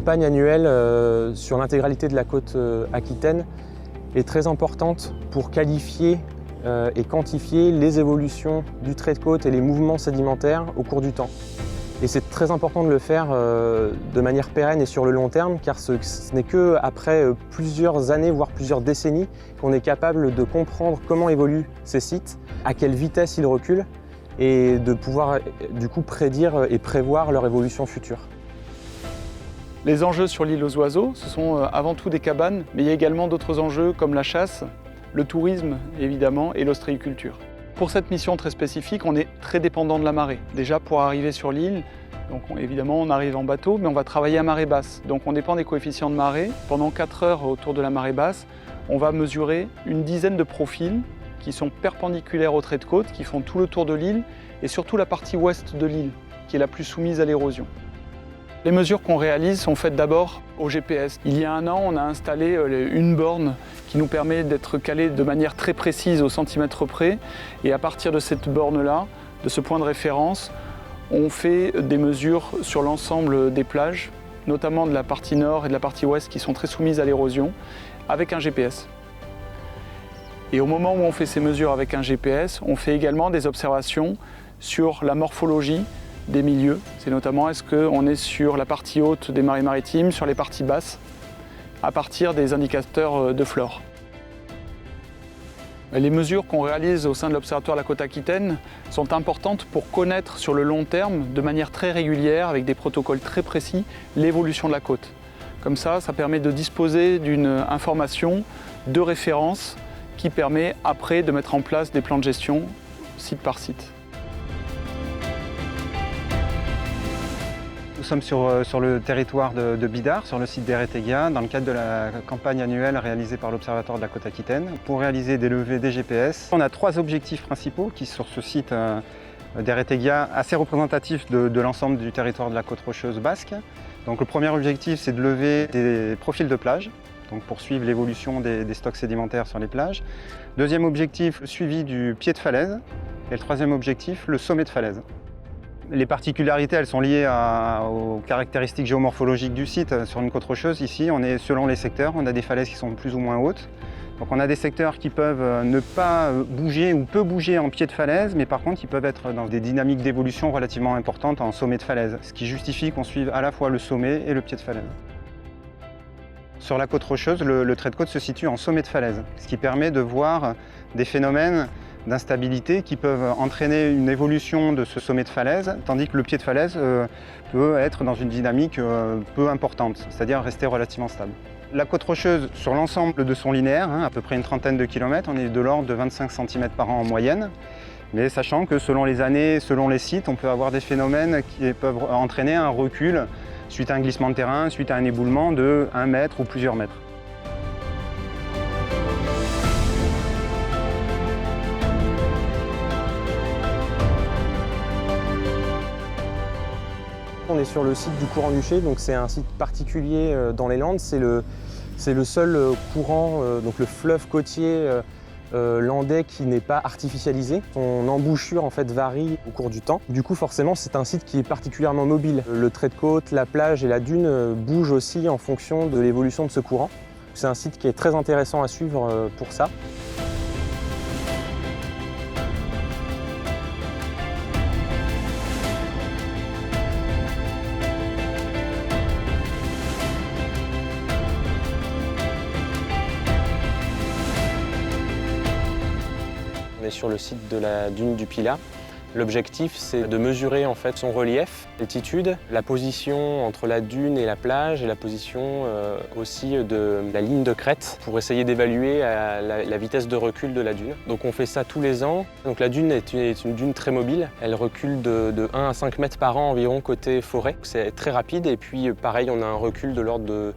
campagne annuelle sur l'intégralité de la côte aquitaine est très importante pour qualifier et quantifier les évolutions du trait de côte et les mouvements sédimentaires au cours du temps. Et c'est très important de le faire de manière pérenne et sur le long terme, car ce n'est qu'après plusieurs années, voire plusieurs décennies, qu'on est capable de comprendre comment évoluent ces sites, à quelle vitesse ils reculent, et de pouvoir du coup prédire et prévoir leur évolution future. Les enjeux sur l'île aux oiseaux, ce sont avant tout des cabanes, mais il y a également d'autres enjeux comme la chasse, le tourisme évidemment et l'ostréiculture. Pour cette mission très spécifique, on est très dépendant de la marée. Déjà pour arriver sur l'île, évidemment on arrive en bateau, mais on va travailler à marée basse. Donc on dépend des coefficients de marée. Pendant 4 heures autour de la marée basse, on va mesurer une dizaine de profils qui sont perpendiculaires au trait de côte, qui font tout le tour de l'île et surtout la partie ouest de l'île, qui est la plus soumise à l'érosion. Les mesures qu'on réalise sont faites d'abord au GPS. Il y a 1 an, on a installé une borne qui nous permet d'être calés de manière très précise au centimètre près. Et à partir de cette borne-là, de ce point de référence, on fait des mesures sur l'ensemble des plages, notamment de la partie nord et de la partie ouest qui sont très soumises à l'érosion, avec un GPS. Et au moment où on fait ces mesures avec un GPS, on fait également des observations sur la morphologie des milieux. C'est notamment est-ce qu'on est sur la partie haute des marées maritimes, sur les parties basses, à partir des indicateurs de flore. Les mesures qu'on réalise au sein de l'Observatoire de la côte aquitaine sont importantes pour connaître sur le long terme, de manière très régulière, avec des protocoles très précis, l'évolution de la côte. Comme ça permet de disposer d'une information de référence qui permet après de mettre en place des plans de gestion site par site. Nous sommes sur le territoire de Bidart, sur le site d'Eretegia, dans le cadre de la campagne annuelle réalisée par l'Observatoire de la côte aquitaine pour réaliser des levées des GPS. On a 3 objectifs principaux qui sont sur ce site d'Eretegia, assez représentatif de l'ensemble du territoire de la côte rocheuse basque. Donc, le premier objectif, c'est de lever des profils de plage, donc pour suivre l'évolution des stocks sédimentaires sur les plages. Deuxième objectif, le suivi du pied de falaise. Et le troisième objectif, le sommet de falaise. Les particularités, elles sont liées aux caractéristiques géomorphologiques du site. Sur une côte rocheuse, ici, on est selon les secteurs, on a des falaises qui sont plus ou moins hautes. Donc on a des secteurs qui peuvent ne pas bouger ou peu bouger en pied de falaise, mais par contre, ils peuvent être dans des dynamiques d'évolution relativement importantes en sommet de falaise, ce qui justifie qu'on suive à la fois le sommet et le pied de falaise. Sur la côte rocheuse, le trait de côte se situe en sommet de falaise, ce qui permet de voir des phénomènes d'instabilité qui peuvent entraîner une évolution de ce sommet de falaise, tandis que le pied de falaise peut être dans une dynamique peu importante, c'est-à-dire rester relativement stable. La côte rocheuse, sur l'ensemble de son linéaire, à peu près une trentaine de kilomètres, on est de l'ordre de 25 cm par an en moyenne, mais sachant que selon les années, selon les sites, on peut avoir des phénomènes qui peuvent entraîner un recul suite à un glissement de terrain, suite à un éboulement de 1 mètre ou plusieurs mètres. On est sur le site du courant du Chet, donc c'est un site particulier dans les Landes. C'est le seul courant, donc le fleuve côtier landais qui n'est pas artificialisé. Son embouchure en fait varie au cours du temps. Du coup forcément c'est un site qui est particulièrement mobile. Le trait de côte, la plage et la dune bougent aussi en fonction de l'évolution de ce courant. C'est un site qui est très intéressant à suivre pour ça. On est sur le site de la dune du Pilat. L'objectif, c'est de mesurer en fait son relief, l'altitude, la position entre la dune et la plage et la position aussi de la ligne de crête pour essayer d'évaluer la vitesse de recul de la dune. Donc on fait ça tous les ans. Donc la dune est une dune très mobile. Elle recule de 1 à 5 mètres par an environ côté forêt. C'est très rapide et puis pareil, on a un recul de l'ordre de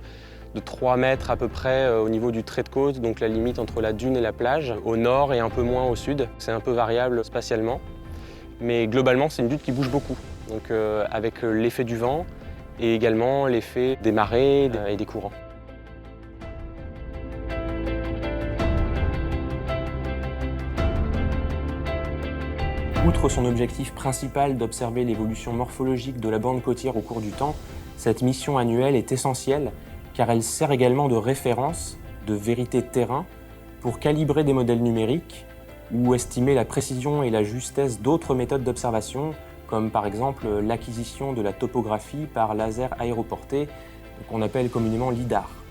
3 mètres à peu près au niveau du trait de côte, donc la limite entre la dune et la plage, au nord et un peu moins au sud. C'est un peu variable spatialement, mais globalement c'est une dune qui bouge beaucoup, donc avec l'effet du vent et également l'effet des marées et des courants. Outre son objectif principal d'observer l'évolution morphologique de la bande côtière au cours du temps, Cette mission annuelle est essentielle car elle sert également de référence, de vérité terrain, pour calibrer des modèles numériques ou estimer la précision et la justesse d'autres méthodes d'observation, comme par exemple l'acquisition de la topographie par laser aéroporté, qu'on appelle communément LIDAR.